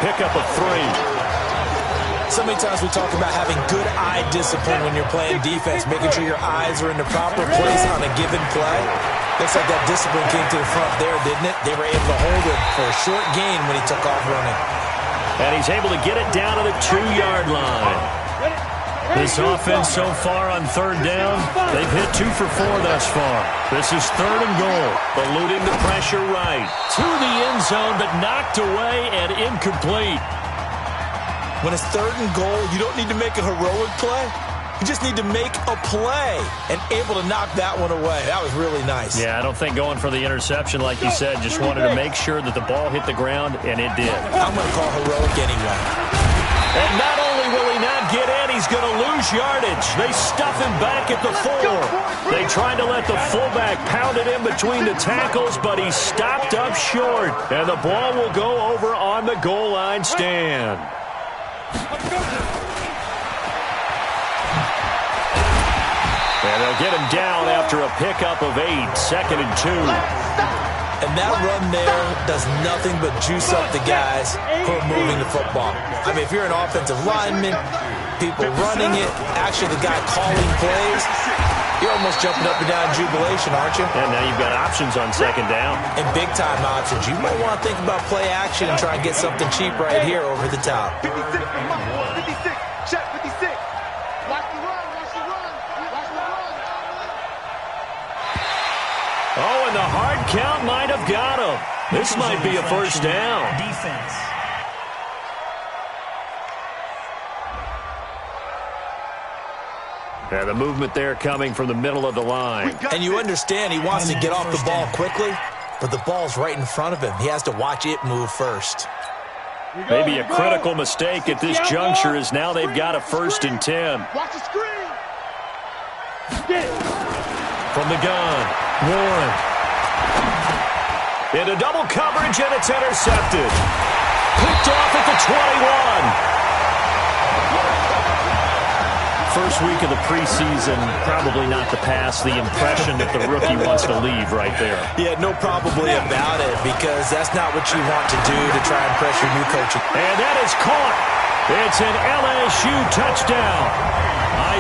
[SPEAKER 15] Pick up a 3.
[SPEAKER 17] So many times we talk about having good eye discipline when you're playing defense, making sure your eyes are in the proper place on a given play. Looks like that discipline came to the front there, didn't it? They were able to hold it for a short gain when he took off running.
[SPEAKER 15] And he's able to get it down to the 2-yard line. This offense so far on third down, they've hit 2 for 4 thus far. This is 3rd and goal. Eluding the pressure right. To the end zone, but knocked away and incomplete.
[SPEAKER 17] When it's 3rd and goal, you don't need to make a heroic play. You just need to make a play and able to knock that one away. That was really nice.
[SPEAKER 15] Yeah, I don't think going for the interception, like you said, just wanted to make sure that the ball hit the ground, and it did.
[SPEAKER 17] I'm going to call heroic anyway.
[SPEAKER 15] And not only will he not get in, he's going to lose yardage. They stuff him back at the 4. They tried to let the fullback pound it in between the tackles, but he stopped up short. And the ball will go over on the goal line stand. And they'll get him down after a pickup of 8, 2nd and 2.
[SPEAKER 17] And that run there does nothing but juice up the guys who are moving the football. I mean, if you're an offensive lineman, people running it, actually the guy calling plays, you're almost jumping up and down in jubilation, aren't you?
[SPEAKER 15] And now you've got options on 2nd down.
[SPEAKER 17] And big-time options. You might want to think about play action and try and get something cheap right here over the top.
[SPEAKER 14] 56, 56, check 56. Watch the run, watch the run, watch the run.
[SPEAKER 15] Oh, and the hard count might have got him. This might be a first down.
[SPEAKER 18] Defense.
[SPEAKER 15] And the movement there coming from the middle of the line.
[SPEAKER 17] And you understand he wants to get off the ball quickly, but the ball's right in front of him. He has to watch it move first.
[SPEAKER 15] Maybe a critical mistake at this juncture is now they've got a 1st and 10.
[SPEAKER 14] Watch the screen.
[SPEAKER 15] From the gun, Warren. Into double coverage, and it's intercepted. Picked off at the 21. First week of the preseason, probably not to pass the impression that the rookie wants to leave right there.
[SPEAKER 17] Yeah, no probably about it, because that's not what you want to do to try and press your new coach.
[SPEAKER 15] And that is caught. It's an LSU touchdown.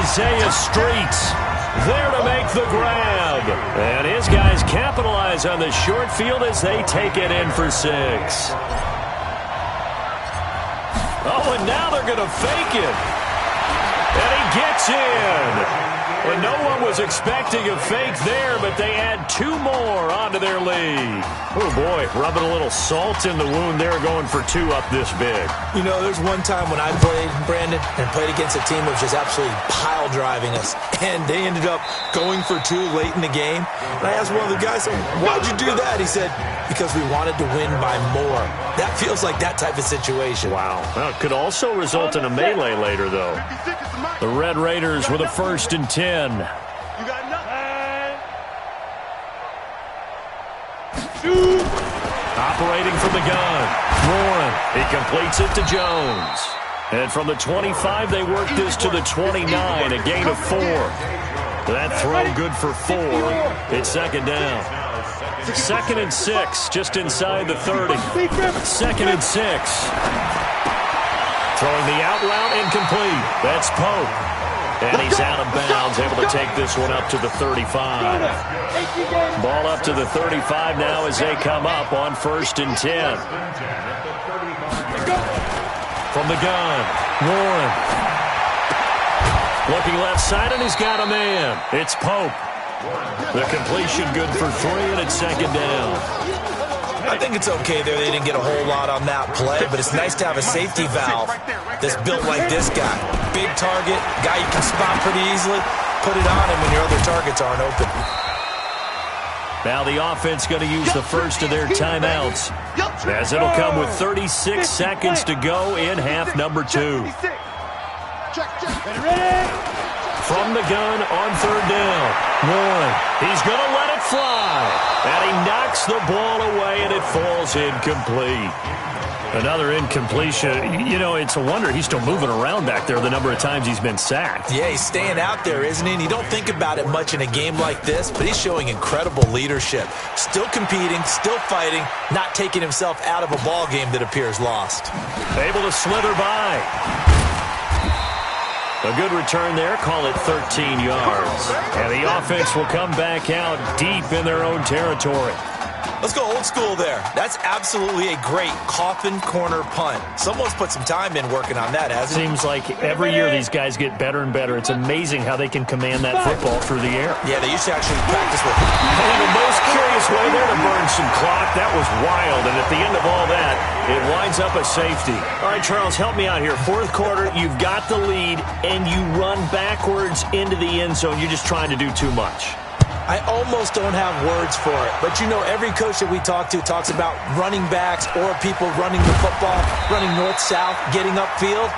[SPEAKER 15] Isaiah Streets there to make the grab. And his guys capitalize on the short field as they take it in for 6. Oh, and now they're going to fake it. And he gets in. Well, no one was expecting a fake there, but they add 2 more onto their lead. Oh, boy, rubbing a little salt in the wound there, going for 2 up this big.
[SPEAKER 17] You know, there's one time when I played, Brandon, and played against a team that was just absolutely pile driving us, and they ended up going for 2 late in the game. And I asked one of the guys, why'd you do that? He said, because we wanted to win by more. That feels like that type of situation.
[SPEAKER 15] Wow. Well, it could also result in a melee later, though. The Red Raiders with a 1st and 10.
[SPEAKER 14] You got nothing.
[SPEAKER 15] Operating from the gun. Warren. He completes it to Jones. And from the 25, they work this to the 29, a gain of 4. That throw good for 4. It's 2nd down. 2nd and 6, just inside the 30. 2nd and 6. Throwing the out route incomplete. That's Pope. And he's out of bounds, able to take this one up to the 35. Ball up to the 35 now as they come up on 1st and 10. From the gun, Warren. Looking left side, and he's got a man. It's Pope. The completion good for 3, and it's 2nd down.
[SPEAKER 17] I think it's okay there. They didn't get a whole lot on that play, but it's nice to have a safety valve that's built like this guy. Big target, guy you can spot pretty easily. Put it on him when your other targets aren't open.
[SPEAKER 15] Now the offense going to use the first of their timeouts, as it'll come with 36 seconds to go in half number 2. From the gun on 3rd down. Warren, he's going to let it fly. And he knocks the ball away, and it falls incomplete. Another incompletion. You know, it's a wonder he's still moving around back there the number of times he's been sacked.
[SPEAKER 17] Yeah, he's staying out there, isn't he? And you don't think about it much in a game like this, but he's showing incredible leadership. Still competing, still fighting, not taking himself out of a ball game that appears lost.
[SPEAKER 15] Able to slither by. A good return there. Call it 13 yards. And the offense will come back out deep in their own territory.
[SPEAKER 17] Let's go old school there. That's absolutely a great coffin corner punt. Someone's put some time in working on that, hasn't it?
[SPEAKER 15] Seems like every year these guys get better and better. It's amazing how they can command that football through the air.
[SPEAKER 17] Yeah, they used to actually practice with it.
[SPEAKER 15] In the most curious way there to burn some clock. That was wild. And at the end of all that, it winds up a safety. All right, Charles, help me out here. Fourth quarter, you've got the lead, and you run backwards into the end zone. You're just trying to do too much.
[SPEAKER 17] I almost don't have words for it. But, you know, every coach that we talk to talks about running backs or people running the football, running north-south, getting upfield.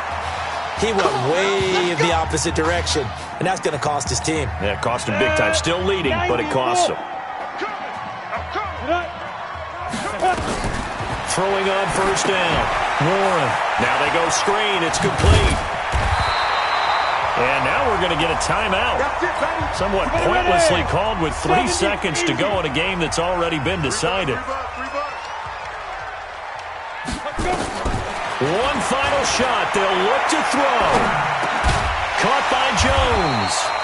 [SPEAKER 17] He went way in the opposite direction, and that's going to cost his team.
[SPEAKER 15] Yeah, it cost him big time. Still leading, but it costs him. Throwing on first down. Warren. Now they go screen. It's complete. And now we're going to get a timeout. Somewhat pointlessly called with 3 seconds to go in a game that's already been decided. One final shot. They'll look to throw. Caught by Jones.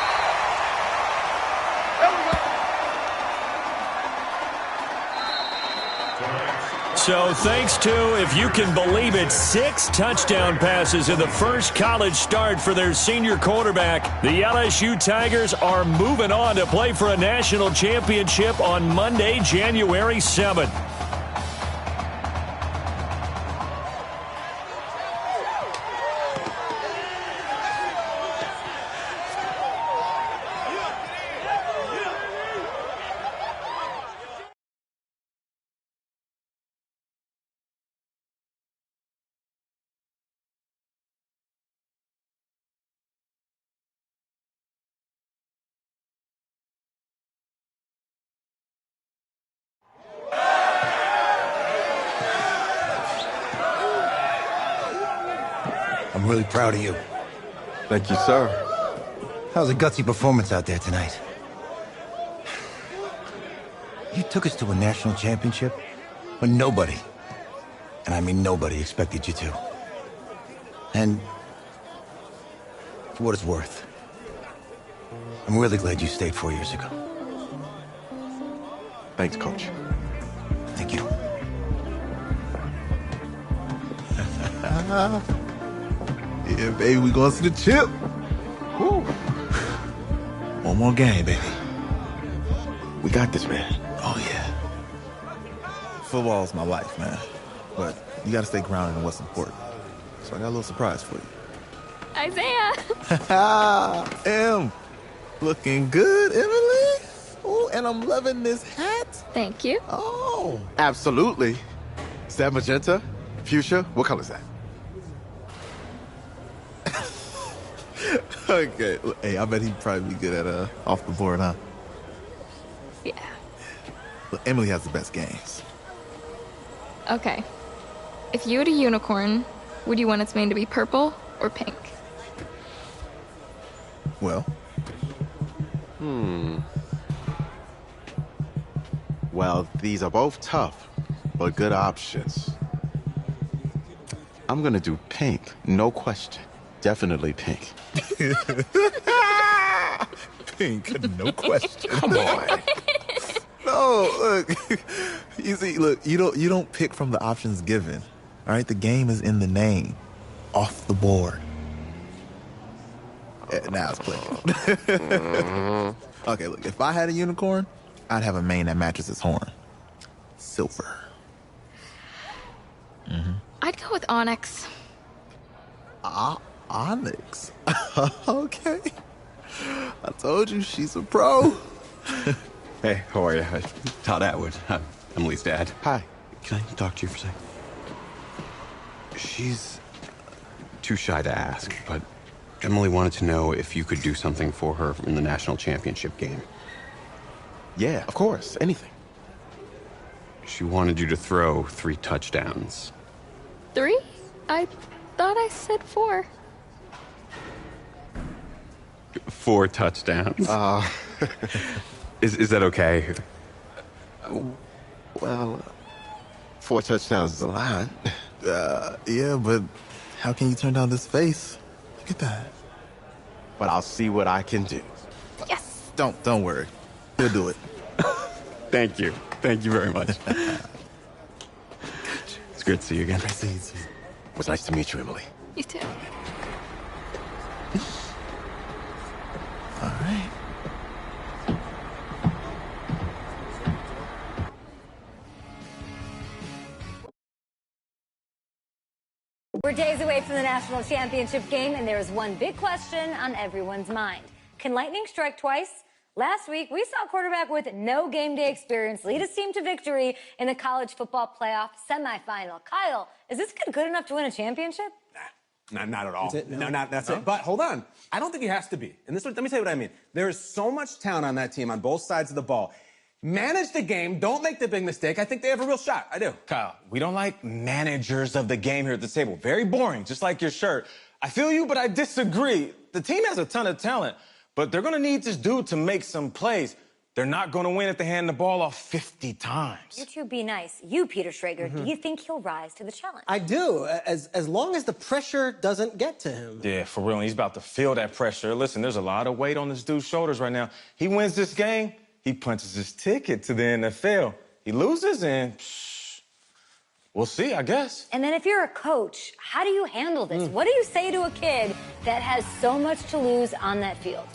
[SPEAKER 15] So thanks to, if you can believe it, 6 touchdown passes in the first college start for their senior quarterback. The LSU Tigers are moving on to play for a national championship on Monday, January 7th.
[SPEAKER 3] I'm really proud of you.
[SPEAKER 10] Thank you, sir.
[SPEAKER 3] That was a gutsy performance out there tonight. You took us to a national championship when nobody, and I mean nobody, expected you to. And for what it's worth, I'm really glad you stayed 4 years ago.
[SPEAKER 5] Thanks, Coach.
[SPEAKER 3] Thank you.
[SPEAKER 13] Yeah, baby, we going to the chip. Woo. One more game, baby.
[SPEAKER 5] We got this, man.
[SPEAKER 13] Oh, yeah. Football's my life, man. But you got to stay grounded in what's important. So I got a little surprise for you.
[SPEAKER 18] Isaiah!
[SPEAKER 13] Looking good, Emily. Oh, and I'm loving this hat.
[SPEAKER 18] Thank you.
[SPEAKER 13] Oh.
[SPEAKER 5] Absolutely. Is that magenta? Fuchsia? What color is that?
[SPEAKER 13] Okay. Hey, I bet he'd probably be good at off the board, huh?
[SPEAKER 18] Yeah.
[SPEAKER 13] Look, Emily has the best games.
[SPEAKER 18] Okay. If you had a unicorn, would you want its mane to be purple or pink?
[SPEAKER 13] Well.
[SPEAKER 5] Well, these are both tough, but good options. I'm gonna do pink, no question. Definitely pink.
[SPEAKER 13] Pink, no question.
[SPEAKER 5] Come on.
[SPEAKER 13] No, look. You see, look, you don't pick from the options given. All right, the game is in the name. Off the board. Now it's clicking. Okay, look, if I had a unicorn, I'd have a mane that matches its horn. Silver.
[SPEAKER 18] I'd go with onyx.
[SPEAKER 13] Onyx. Okay. I told you she's a pro.
[SPEAKER 19] Hey, how are you? Todd Atwood. I'm Emily's dad.
[SPEAKER 5] Hi.
[SPEAKER 19] Can I talk to you for a second? She's too shy to ask, but Emily wanted to know if you could do something for her in the national championship game.
[SPEAKER 5] Yeah, of course. Anything.
[SPEAKER 19] She wanted you to throw 3 touchdowns.
[SPEAKER 18] 3? I thought I said 4.
[SPEAKER 19] 4 touchdowns. Is that okay?
[SPEAKER 13] Well, 4 touchdowns is a lot. Yeah, but how can you turn down this face? Look at that.
[SPEAKER 5] But I'll see what I can do.
[SPEAKER 18] Yes.
[SPEAKER 13] Don't worry. He'll do it.
[SPEAKER 19] Thank you. Thank you very much. It's great to see you again.
[SPEAKER 13] Nice to see you.
[SPEAKER 5] It was nice to meet you, Emily.
[SPEAKER 18] You too.
[SPEAKER 13] All right.
[SPEAKER 7] We're days away from the national championship game, and there is one big question on everyone's mind. Can lightning strike twice? Last week, we saw a quarterback with no game day experience lead his team to victory in the college football playoff semifinal. Kyle, is this kid good enough to win a championship?
[SPEAKER 20] Not at all.
[SPEAKER 21] That's it?
[SPEAKER 20] No, that's
[SPEAKER 21] No?
[SPEAKER 20] it. But hold on. I don't think he has to be. And let me tell you what I mean. There is so much talent on that team on both sides of the ball. Manage the game. Don't make the big mistake. I think they have a real shot. I do.
[SPEAKER 9] Kyle, we don't like managers of the game here at the table. Very boring, just like your shirt. I feel you, but I disagree. The team has a ton of talent, but they're going to need this dude to make some plays. They're not going to win if they hand the ball off 50 times.
[SPEAKER 7] You two be nice. You, Peter Schrager, do you think he'll rise to the challenge?
[SPEAKER 21] I do, as long as the pressure doesn't get to him.
[SPEAKER 9] Yeah, for real. He's about to feel that pressure. Listen, there's a lot of weight on this dude's shoulders right now. He wins this game, he punches his ticket to the NFL. He loses, and we'll see, I guess.
[SPEAKER 7] And then if you're a coach, how do you handle this? What do you say to a kid that has so much to lose on that field?